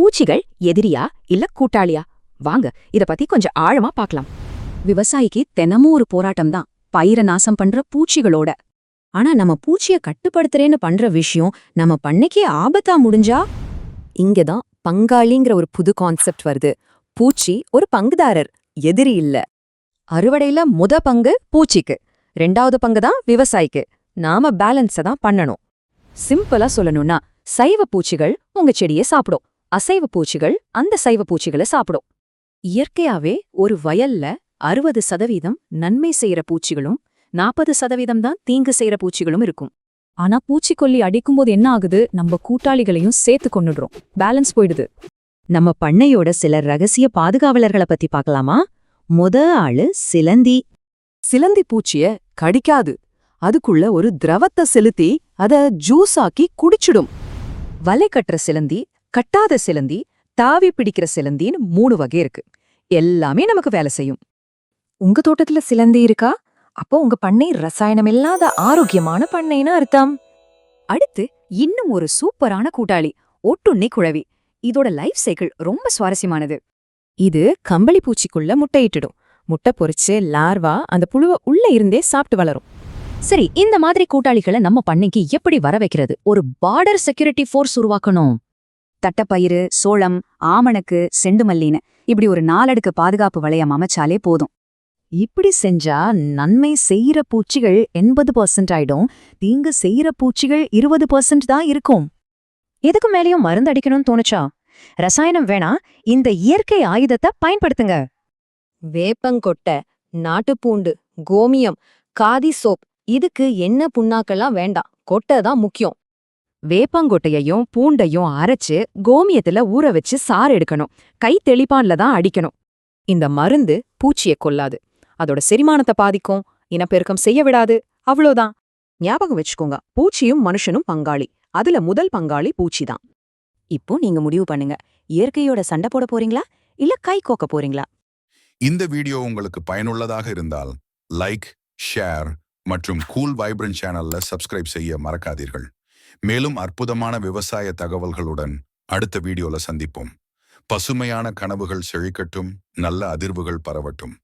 பூச்சிகள் எதிரியா இல்ல கூட்டாளியா? வாங்க இத பத்தி கொஞ்சம் ஆழமா பார்க்கலாம். விவசாயிக்கு தினமும் ஒரு போராட்டம் தான், பயிரை நாசம் பண்ற பூச்சிகளோட. ஆனா நம்ம பூச்சிய கட்டுப்படுத்துறேன்னு பண்ற விஷயம் நம்ம பண்ணைக்கே ஆபத்தா முடிஞ்சா? இங்கதான் பங்காளிங்கிற ஒரு புது கான்செப்ட் வருது. பூச்சி ஒரு பங்குதாரர், எதிரி இல்ல. அறுவடையில பங்கு பூச்சிக்கு, 2வது பங்கு தான் விவசாயிக்கு. நாம பேலன்ஸ தான் பண்ணணும். சிம்பிளா சொல்லணும்னா, சைவ பூச்சிகள் உங்க செடியை சாப்பிடும், அசைவ பூச்சிகள் அந்த சைவ பூச்சிகளை சாப்பிடும். இயற்கையாவே ஒரு வயல்ல 60% நன்மை செய்யற பூச்சிகளும் 40% தான் தீங்கு செய்யற பூச்சிகளும் இருக்கும். ஆனா பூச்சிக்கொல்லி அடிக்கும்போது என்ன ஆகுது? நம்ம கூட்டாளிகளையும் சேர்த்து கொன்னுடுறோம், பேலன்ஸ் போயிடுது. நம்ம பண்ணையோட சில ரகசிய பாதுகாவலர்களை பத்தி பார்க்கலாமா? ஆளு சிலந்தி. சிலந்தி பூச்சிய கடிக்காது, அதுக்குள்ள ஒரு திரவத்தை செலுத்தி அத ஜூஸ் ஆக்கி குடிச்சிடும். வலை கட்டுற சிலந்தி, கட்டாத சிலந்தி, தாவி பிடிக்கிற சிலந்தின்னு 3 வகை இருக்கு. எல்லாமே நமக்கு வேலை செய்யும். உங்க தோட்டத்துல சிலந்தி இருக்கா? அப்போ உங்க பண்ணை ரசாயனம் இல்லாத ஆரோக்கியமான பண்ணைன்னு அர்த்தம். அடுத்து இன்னும் ஒரு சூப்பரான கூட்டாளி, ஒட்டுண்ணி குழவி. இதோட லைஃப் சைக்கிள் ரொம்ப சுவாரஸ்யமானது. இது கம்பளி பூச்சிக்குள்ள முட்டையிட்டுடும். முட்டை பொறிச்சு லார்வா அந்த புழுவை உள்ள இருந்தே சாப்பிட்டு வளரும். சரி, இந்த மாதிரி கூட்டாளிகளை நம்ம பண்ணைக்கு எப்படி வர வைக்கிறது? ஒரு பார்டர் செக்யூரிட்டி ஃபோர்ஸ் உருவாக்கணும். தட்டப்பயிறு, சோளம், ஆமணக்கு, செண்டுமல்லின்னு இப்படி ஒரு 4 அடுக்கு பாதுகாப்பு வளையம் அமைச்சாலே போதும். இப்படி செஞ்சா நன்மை செய்யற பூச்சிகள் 80% ஆயிடும், தீங்கு செய்யற பூச்சிகள் 20% தான் இருக்கும். எதுக்கு மேலேயும் மருந்து அடிக்கணும்னு தோணுச்சா? ரசாயனம் வேணா, இந்த இயற்கை ஆயுதத்தை பயன்படுத்துங்க. வேப்பங்கொட்டை, நாட்டுப்பூண்டு, கோமியம், காதி சோப், இதுக்கு என்ன புண்ணாக்கெல்லாம் வேண்டாம், கொட்டை தான் முக்கியம். வேப்பங்கொட்டையையும் பூண்டையும் அரைச்சு கோமியத்துல ஊற வச்சு சாறு எடுக்கணும். கை தெளிப்பான்ல தான் அடிக்கணும். இந்த மருந்து பூச்சியை கொல்லாது, அதோட செரிமானத்தை பாதிக்கும், இனப்பெருக்கம் செய்ய விடாது, அவ்வளோதான். ஞாபகம் வச்சுக்கோங்க, பூச்சியும் மனுஷனும் பங்காளி. அதுல முதல் பங்காளி பூச்சிதான். இப்போ நீங்க முடிவு பண்ணுங்க, இயற்கையோட சண்டை போட போறீங்களா இல்ல கை கோக்க போறீங்களா? இந்த வீடியோ உங்களுக்கு பயனுள்ளதாக இருந்தால் லைக், ஷேர் மற்றும் கூல் வைப்ரன்ட் சேனல்ல சப்ஸ்கிரைப் செய்ய மறக்காதீர்கள். மேலும் அற்புதமான விவசாய தகவல்களுடன் அடுத்த வீடியோல சந்திப்போம். பசுமையான கனவுகள் செழிக்கட்டும், நல்ல அதிர்வுகள் பரவட்டும்.